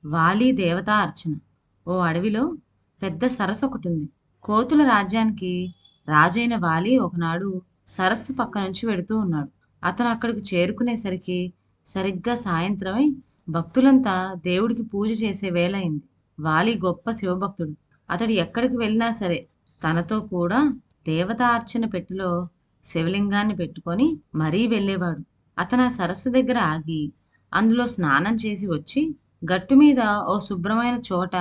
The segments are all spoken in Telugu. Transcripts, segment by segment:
వాలి దేవతా అర్చన. ఓ అడవిలో పెద్ద సరస్సు ఒకటుంది. కోతుల రాజ్యానికి రాజైన వాలి ఒకనాడు సరస్సు పక్క నుంచి వెడుతూ ఉన్నాడు. అతను అక్కడికి చేరుకునేసరికి సరిగ్గా సాయంత్రమై భక్తులంతా దేవుడికి పూజ చేసే వేళయింది. వాలి గొప్ప శివభక్తుడు. అతడు ఎక్కడికి వెళ్ళినా సరే తనతో కూడా దేవతా అర్చన పెట్టెలో శివలింగాన్ని పెట్టుకొని మరీ వెళ్ళేవాడు. అతను ఆ సరస్సు దగ్గర ఆగి అందులో స్నానం చేసి వచ్చి గట్టు మీద ఓ శుభ్రమైన చోట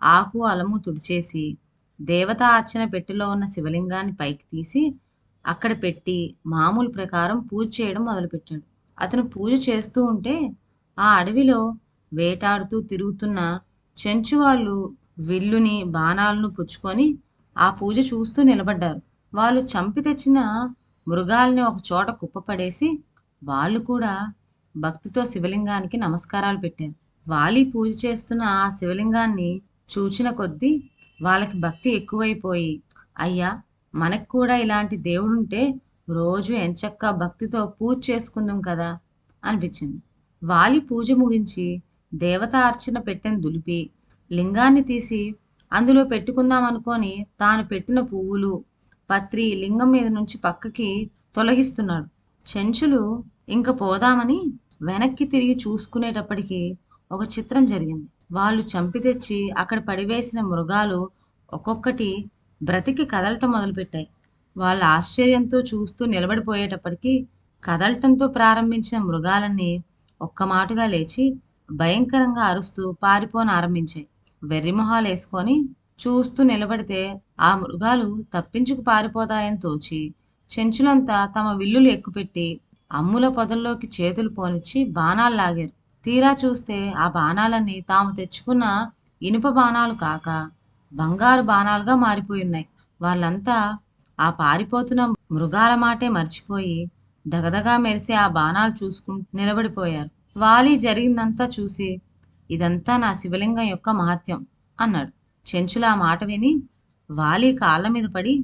ఆకు అలము తుడిచేసి దేవతా అర్చన పెట్టెలో ఉన్న శివలింగాన్ని పైకి తీసి అక్కడ పెట్టి మామూలు ప్రకారం పూజ చేయడం మొదలుపెట్టాడు. అతను పూజ చేస్తూ ఉంటే ఆ అడవిలో వేటాడుతూ తిరుగుతున్న చెంచువాళ్ళు విల్లుని బాణాలను పుచ్చుకొని ఆ పూజ చూస్తూ నిలబడ్డారు. వాళ్ళు చంపి తెచ్చిన మృగాల్ని ఒక చోట కుప్పపడేసి వాళ్ళు కూడా భక్తితో శివలింగానికి నమస్కారాలు పెట్టారు. వాలి పూజ చేస్తున్న ఆ శివలింగాన్ని చూచిన కొద్దీ వాళ్ళకి భక్తి ఎక్కువైపోయి, అయ్యా మనకు కూడా ఇలాంటి దేవుడుంటే రోజు ఎంచక్కా భక్తితో పూజ చేసుకుందాం కదా అనిపించింది. వాలి పూజ ముగించి దేవతా అర్చన పెట్టెను దులిపి లింగాన్ని తీసి అందులో పెట్టుకుందాం అనుకొని తాను పెట్టిన పువ్వులు పత్రి లింగం మీద నుంచి పక్కకి తొలగిస్తున్నాడు. చెంచులు ఇంక పోదామని వెనక్కి తిరిగి చూసుకునేటప్పటికి ఒక చిత్రం జరిగింది. వాళ్ళు చంపి తెచ్చి అక్కడ పడివేసిన మృగాలు ఒక్కొక్కటి బ్రతికి కదలటం మొదలుపెట్టాయి. వాళ్ళ ఆశ్చర్యంతో చూస్తూ నిలబడిపోయేటప్పటికి కదలటంతో ప్రారంభించిన మృగాలన్నీ ఒక్క మాటుగా లేచి భయంకరంగా అరుస్తూ పారిపోనారంభించాయి. వెర్రిమొహాలేసుకొని చూస్తూ నిలబడితే ఆ మృగాలు తప్పించుకు పారిపోతాయని తోచి చెంచులంతా తమ విల్లులు ఎక్కుపెట్టి అమ్ముల పొదల్లోకి చేతులు పోనిచ్చి బాణాలు లాగారు. తీరా చూస్తే ఆ బాణాలన్నీ తాము తెచ్చుకున్న ఇనుప బాణాలు కాక బంగారు బాణాలుగా మారిపోయున్నాయి. వాళ్ళంతా ఆ పారిపోతున్న మృగాల మాటే మర్చిపోయి దగదగా మెరిసే ఆ బాణాలు చూసుకుంటూ నిలబడిపోయారు. వాలి జరిగిందంతా చూసి ఇదంతా నా శివలింగం యొక్క మహత్యం అన్నాడు. చెంచుల ఆ మాట విని వాలి కాళ్ళ మీద పడి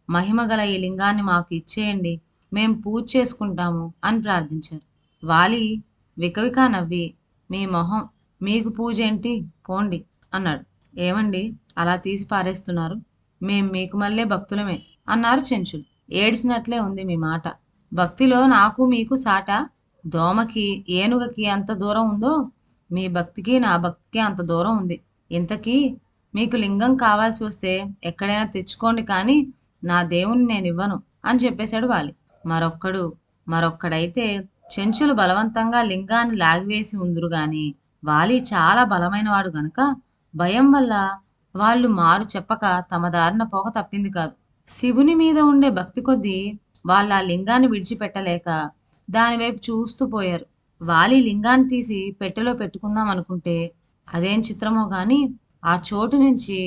మహిమగల ఈ లింగాన్ని మాకు ఇచ్చేయండి, మేం పూజ చేసుకుంటాము అని ప్రార్థించారు. వాలి వికవికా నవ్వి మీ మొహం, మీకు పూజ ఏంటి పోండి అన్నాడు. ఏమండి అలా తీసి పారేస్తున్నారు, మేం మీకు మళ్ళీ భక్తులమే అన్నారు చెంచులు. ఏడ్చినట్లే ఉంది మీ మాట. భక్తిలో నాకు మీకు సాట, దోమకి ఏనుగకి ఎంత దూరం ఉందో మీ భక్తికి నా భక్తికి అంత దూరం ఉంది. ఇంతకీ మీకు లింగం కావాల్సి వస్తే ఎక్కడైనా తెచ్చుకోండి కానీ నా దేవుణ్ణి నేను ఇవ్వను అని చెప్పేశాడు వాలి. మరొక్కడు మరొక్కడైతే చెంచులు బలవంతంగా లింగాన్ని లాగివేసి ఉందురు గాని వాలి చాలా బలమైనవాడు గనుక భయం వల్ల వాళ్ళు మారు చెప్పక తమ దారిన పోక తప్పింది కాదు. శివుని మీద ఉండే భక్తి కొద్దీ వాళ్ళ ఆ లింగాన్ని విడిచిపెట్టలేక దానివైపు చూస్తూ పోయారు. వాలి లింగాన్ని తీసి పెట్టెలో పెట్టుకుందాం అనుకుంటే అదేం చిత్రమో గాని ఆ చోటు నుంచి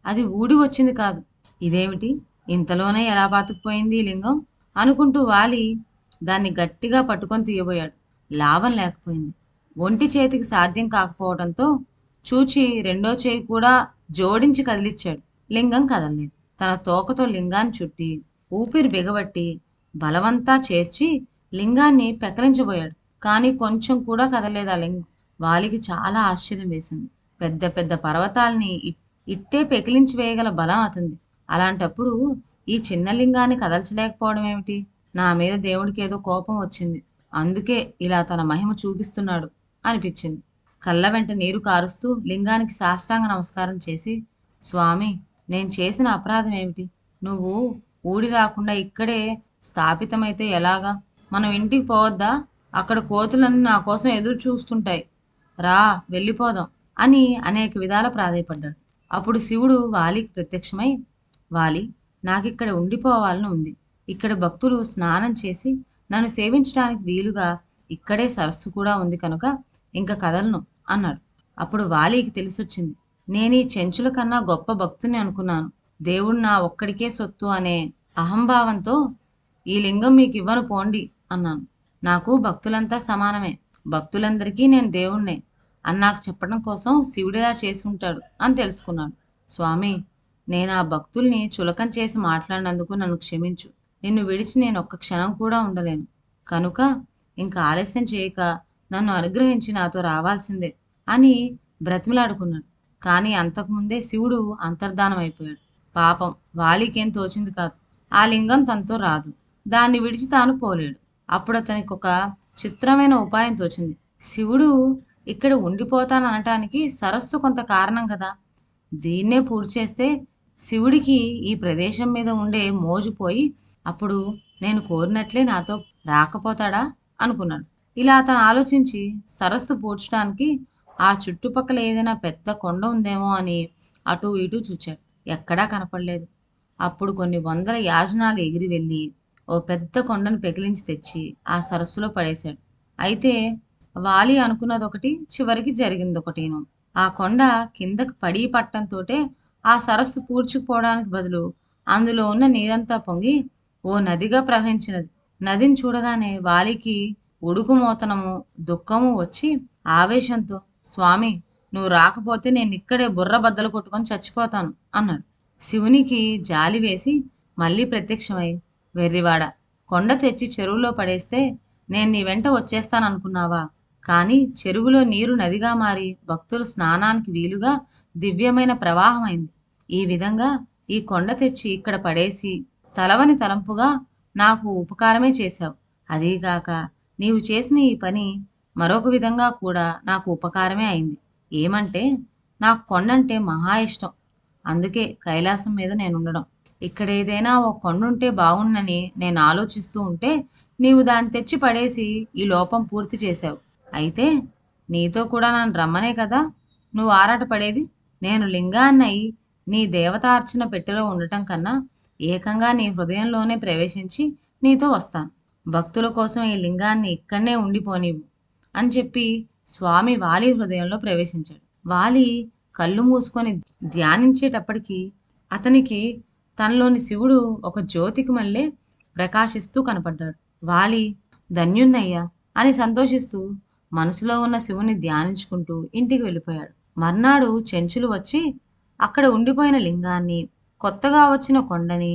అది ఊడి వచ్చింది కాదు. ఇదేమిటి, ఇంతలోనే ఎలా పాతుకుపోయింది ఈ లింగం అనుకుంటూ వాలి దాన్ని గట్టిగా పట్టుకొని తీయబోయాడు. లాభం లేకపోయింది. ఒంటి చేతికి సాధ్యం కాకపోవడంతో చూచి రెండో చేయి కూడా జోడించి కదిలిచ్చాడు. లింగం కదలలేదు. తన తోకతో లింగాన్ని చుట్టి ఊపిరి బిగబట్టి బలవంతా చేర్చి లింగాన్ని పెకలించబోయాడు. కానీ కొంచెం కూడా కదలలేదు ఆ లింగం. వాలికి చాలా ఆశ్చర్యం వేసింది. పెద్ద పెద్ద పర్వతాల్ని ఇట్టే పెకిలించి వేయగల బలం అతంది. అలాంటప్పుడు ఈ చిన్న లింగాన్ని కదల్చలేకపోవడం ఏమిటి? నా మీద దేవుడికి ఏదో కోపం వచ్చింది, అందుకే ఇలా తన మహిమ చూపిస్తున్నాడు అనిపించింది. కళ్ళ వెంట నీరు కారుస్తూ లింగానికి సాష్టాంగ నమస్కారం చేసి, స్వామి నేను చేసిన అపరాధం ఏమిటి? నువ్వు ఊడి రాకుండా ఇక్కడే స్థాపితమైతే ఎలాగా? మనం ఇంటికి పోవద్దా? అక్కడ కోతులన్నీ నా కోసం ఎదురు చూస్తుంటాయి, రా వెళ్ళిపోదాం అని అనేక విధాల ప్రాధేయపడ్డాడు. అప్పుడు శివుడు వాలికి ప్రత్యక్షమై, వాలి నాకిక్కడ ఉండిపోవాలని ఉంది. ఇక్కడ భక్తులు స్నానం చేసి నన్ను సేవించడానికి వీలుగా ఇక్కడే సరస్సు కూడా ఉంది కనుక ఇంక కదలను అన్నాడు. అప్పుడు వాలికి తెలిసొచ్చింది, నేను ఈ చెంచుల కన్నా గొప్ప భక్తుని అనుకున్నాను. దేవుడు నా ఒక్కడికే సొత్తు అనే అహంభావంతో ఈ లింగం మీకు ఇవ్వను పోండి అన్నాను. నాకు భక్తులంతా సమానమే, భక్తులందరికీ నేను దేవుణ్ణే అని నాకు చెప్పడం కోసం శివుడిలా చేసి ఉంటాడు అని తెలుసుకున్నాడు. స్వామి నేను ఆ భక్తుల్ని చులకన చేసి మాట్లాడినందుకు నన్ను క్షమించు. నిన్ను విడిచి నేను ఒక్క క్షణం కూడా ఉండలేను. కనుక ఇంకా ఆలస్యం చేయక నన్ను అనుగ్రహించి నాతో రావాల్సిందే అని బ్రతిమలాడుకున్నాడు. కానీ అంతకుముందే శివుడు అంతర్ధానం అయిపోయాడు. పాపం వాలికేం తోచింది కాదు. ఆ లింగం తనతో రాదు. దాన్ని విడిచి తాను పోలేడు. అప్పుడు అతనికి ఒక చిత్రమైన ఉపాయం తోచింది. శివుడు ఇక్కడ ఉండిపోతాననటానికి సరస్సు కొంత కారణం కదా! దీన్నే పూడ్చేస్తే శివుడికి ఈ ప్రదేశం మీద ఉండే మోజు పోయి అప్పుడు నేను కోరినట్లే నాతో రాకపోతాడా అనుకున్నాడు. ఇలా అతను ఆలోచించి సరస్సు పూడ్చడానికి ఆ చుట్టుపక్కల ఏదైనా పెద్ద కొండ ఉందేమో అని అటూ ఇటూ చూచాడు. ఎక్కడా కనపడలేదు. అప్పుడు కొన్ని వందల యాజనాలు ఎగిరి వెళ్ళి ఓ పెద్ద కొండను పెకిలించి తెచ్చి ఆ సరస్సులో పడేశాడు. అయితే వాలి అనుకున్నదొకటి, చివరికి జరిగిందొకటీను. ఆ కొండ కిందకు పడి పట్టంతోటే ఆ సరస్సు పూడ్చుకుపోవడానికి బదులు అందులో ఉన్న నీరంతా పొంగి ఓ నదిగా ప్రవహించినది. నదిని చూడగానే వాలికి ఉడుకుమోతనము, దుఃఖము వచ్చి ఆవేశంతో స్వామి, నువ్వు రాకపోతే నేనిక్కడే బుర్ర బద్దలు కొట్టుకొని చచ్చిపోతాను అన్నాడు. శివునికి జాలి వేసి మళ్ళీ ప్రత్యక్షమై, వెర్రివాడ, కొండ తెచ్చి చెరువులో పడేస్తే నేను నీ వెంట వచ్చేస్తాననుకున్నావా? కానీ చెరువులో నీరు నదిగా మారి భక్తుల స్నానానికి వీలుగా దివ్యమైన ప్రవాహమైంది. ఈ విధంగా ఈ కొండ తెచ్చి ఇక్కడ పడేసి తలవని తలంపుగా నాకు ఉపకారమే చేశావు. అదీగాక నీవు చేసిన ఈ పని మరొక విధంగా కూడా నాకు ఉపకారమే అయింది. ఏమంటే నాకు కొండంటే మహా ఇష్టం. అందుకే కైలాసం మీద నేనుండడం. ఇక్కడేదైనా ఓ కొండుంటే బావున్నని నేను ఆలోచిస్తూ ఉంటే నీవు దాన్ని తెచ్చి పడేసి ఈ లోపం పూర్తి చేశావు. అయితే నీతో కూడా నన్ను రమ్మనే కదా నువ్వు ఆరాటపడేది? నేను లింగాన్నయి నీ దేవతార్చన పెట్టెలో ఉండటం కన్నా ఏకంగా నీ హృదయంలోనే ప్రవేశించి నీతో వస్తాను. భక్తుల కోసం ఈ లింగాన్ని ఇక్కడనే ఉండిపోనివ్వు అని చెప్పి స్వామి వాలి హృదయంలో ప్రవేశించాడు. వాలి కళ్ళు మూసుకొని ధ్యానించేటప్పటికి అతనికి తనలోని శివుడు ఒక జ్యోతికి మళ్ళీ ప్రకాశిస్తూ కనపడ్డాడు. వాలి ధన్యున్నయ్యా అని సంతోషిస్తూ మనసులో ఉన్న శివుని ధ్యానించుకుంటూ ఇంటికి వెళ్ళిపోయాడు. మర్నాడు చెంచులు వచ్చి అక్కడ ఉండిపోయిన లింగాన్ని, కొత్తగా వచ్చిన కొండని,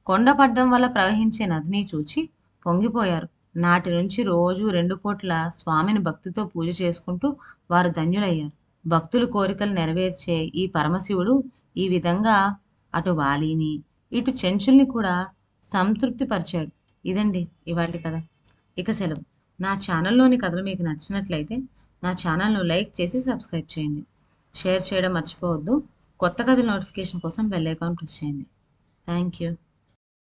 కొండ పడ్డం వల్ల ప్రవహించే నదిని చూచి పొంగిపోయారు. నాటి నుంచి రోజు 2 పూట్ల స్వామిని భక్తితో పూజ చేసుకుంటూ వారు ధన్యులయ్యారు. భక్తుల కోరికలు నెరవేర్చే ఈ పరమశివుడు ఈ విధంగా అటు వాలిని, ఇటు చెంచుల్ని కూడా సంతృప్తి పరిచాడు. ఇదండి ఇవాల్టి కథ. ఇక సెలవు. నా ఛానల్లోని కథలు మీకు నచ్చినట్లయితే నా ఛానల్ను లైక్ చేసి సబ్స్క్రైబ్ చేయండి. షేర్ చేయడం మర్చిపోవద్దు. కొత్త కథల నోటిఫికేషన్ కోసం బెల్ ఐకాన్ ప్రెస్ చేయండి. Thank you.